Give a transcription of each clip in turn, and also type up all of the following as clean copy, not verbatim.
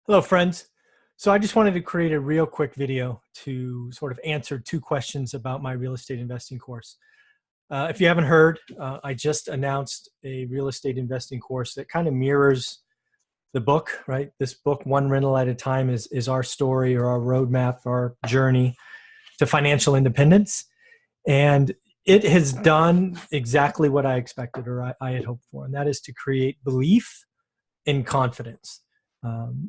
Hello, friends. So I just wanted to create a real quick video to sort of answer two questions about my real estate investing course. If you haven't heard, I just announced a real estate investing course that kind of mirrors the book, right? This book, One Rental at a Time, is our story or our roadmap, our journey to financial independence. And it has done exactly what I expected or I had hoped for, and that is to create belief and confidence.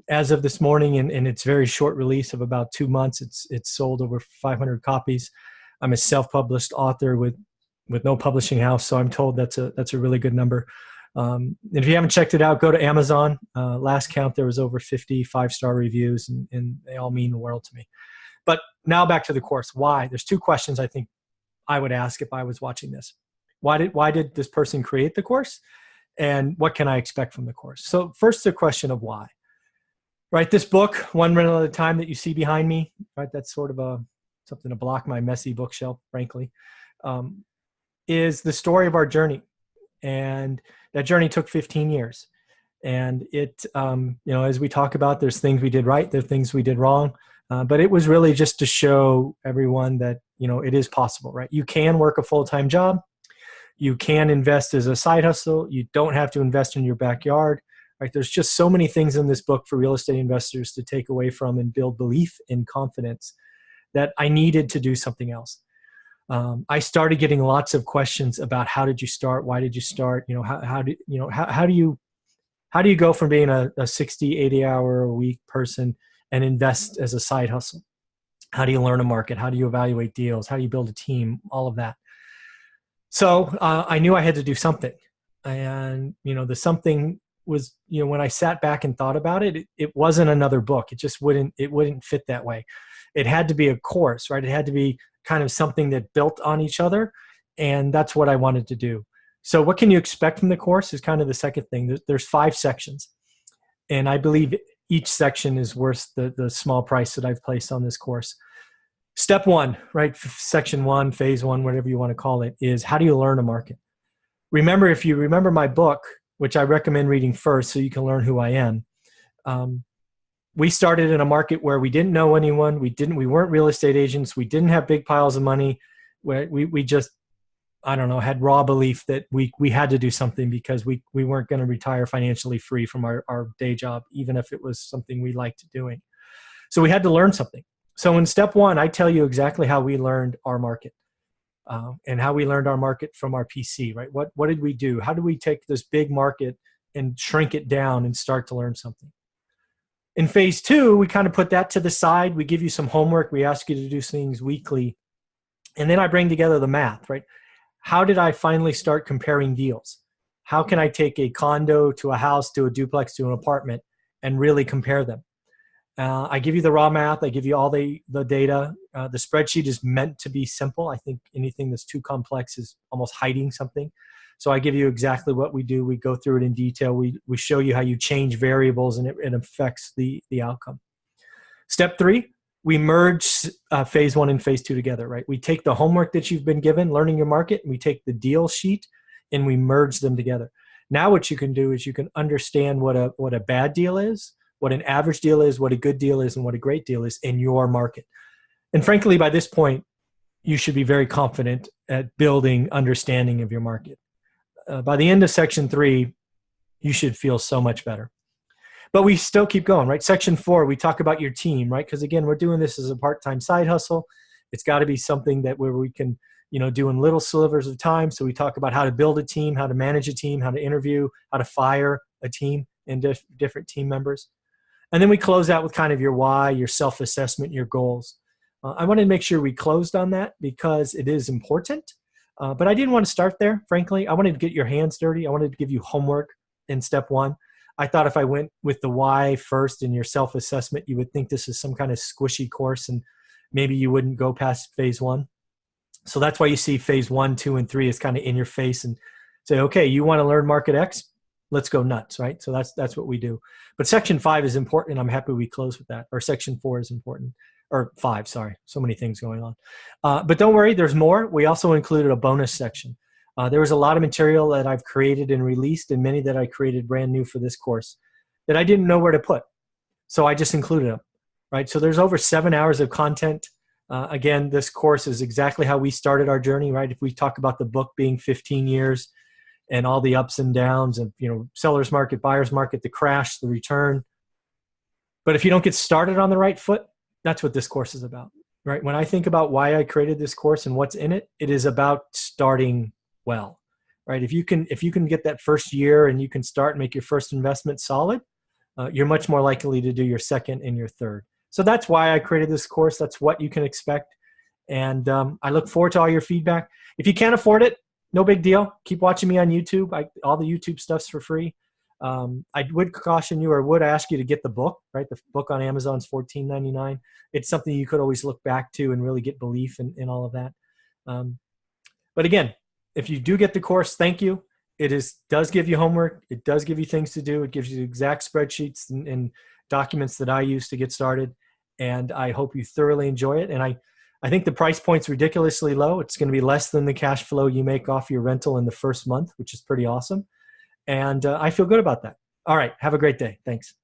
As of this morning, in its very short release of about 2 months, it's sold over 500 copies. I'm a self-published author with no publishing house, so I'm told that's a really good number. And if you haven't checked it out, go to Amazon. Last count, there was over 50 five-star reviews, and they all mean the world to me. But now back to the course. Why? There's two questions I think I would ask if I was watching this. Why did this person create the course? And what can I expect from the course? So first, the question of why. Right, this book, One Rental at a Time, that you see behind me, right, that's sort of something to block my messy bookshelf, frankly, is the story of our journey. And that journey took 15 years. And it, as we talk about, there's things we did right, there's things we did wrong, but it was really just to show everyone that, it is possible, right? You can work a full-time job. You can invest as a side hustle. You don't have to invest in your backyard. Right, there's just so many things in this book for real estate investors to take away from and build belief and confidence that I needed to do something else. I started getting lots of questions about how did you start, why did you start, how do you go from being a 60, 80 hour a week person and invest as a side hustle? How do you learn a market? How do you evaluate deals? How do you build a team? All of that. So I knew I had to do something, and the something was, when I sat back and thought about it, it wasn't another book. It just wouldn't fit that way. It had to be a course, right? It had to be kind of something that built on each other. And that's what I wanted to do. So what can you expect from the course is kind of the second thing. There's 5 sections. And I believe each section is worth the small price that I've placed on this course. Step 1, right? Section 1, phase 1, whatever you want to call it, is how do you learn a market? Remember, if you remember my book, which I recommend reading first so you can learn who I am. We started in a market where we didn't know anyone. We weren't real estate agents. We didn't have big piles of money. We just, had raw belief that we had to do something because we weren't going to retire financially free from our day job, even if it was something we liked doing. So we had to learn something. So in step 1, I tell you exactly how we learned our market. And how we learned our market from our PC, right? What did we do? How do we take this big market and shrink it down and start to learn something? In phase 2, we kind of put that to the side. We give you some homework. We ask you to do things weekly. And then I bring together the math, right? How did I finally start comparing deals? How can I take a condo to a house, to a duplex, to an apartment, and really compare them? I give you the raw math. I give you all the data. The spreadsheet is meant to be simple. I think anything that's too complex is almost hiding something. So I give you exactly what we do. We go through it in detail. We show you how you change variables and it affects the outcome. Step 3, we merge phase 1 and phase 2 together, right? We take the homework that you've been given, learning your market, and we take the deal sheet and we merge them together. Now what you can do is you can understand what a bad deal is, what an average deal is, what a good deal is, and what a great deal is in your market. And frankly, by this point, you should be very confident at building understanding of your market. By the end of section 3, you should feel so much better. But we still keep going, right? Section 4, we talk about your team, right? Because again, we're doing this as a part-time side hustle. It's got to be something that where we can, do in little slivers of time. So we talk about how to build a team, how to manage a team, how to interview, how to fire a team and different team members. And then we close out with kind of your why, your self-assessment, your goals. I wanted to make sure we closed on that because it is important. But I didn't want to start there, frankly. I wanted to get your hands dirty. I wanted to give you homework in step 1. I thought if I went with the why first and your self-assessment, you would think this is some kind of squishy course and maybe you wouldn't go past phase 1. So that's why you see phase 1, 2, and 3 is kind of in your face and say, okay, you want to learn market X? Let's go nuts, right? So that's what we do. But section 5 is important. I'm happy we close with that. Or section 4 is important. Or 5, sorry. So many things going on. But don't worry, there's more. We also included a bonus section. There was a lot of material that I've created and released and many that I created brand new for this course that I didn't know where to put. So I just included them, right? So there's over 7 hours of content. Again, this course is exactly how we started our journey, right? If we talk about the book being 15 years and all the ups and downs of, seller's market, buyer's market, the crash, the return. But if you don't get started on the right foot, that's what this course is about, right? When I think about why I created this course and what's in it, it is about starting well, right? If you can get that first year and you can start and make your first investment solid, you're much more likely to do your second and your third. So that's why I created this course. That's what you can expect. And I look forward to all your feedback. If you can't afford it, no big deal. Keep watching me on YouTube. All the YouTube stuff's for free. I would caution you, or would ask you to get the book, right? The book on Amazon is $14.99. It's something you could always look back to and really get belief in all of that. But again, if you do get the course, thank you. It does give you homework. It does give you things to do. It gives you the exact spreadsheets and documents that I use to get started. And I hope you thoroughly enjoy it. And I think the price point's ridiculously low. It's going to be less than the cash flow you make off your rental in the first month, which is pretty awesome. And I feel good about that. All right. Have a great day. Thanks.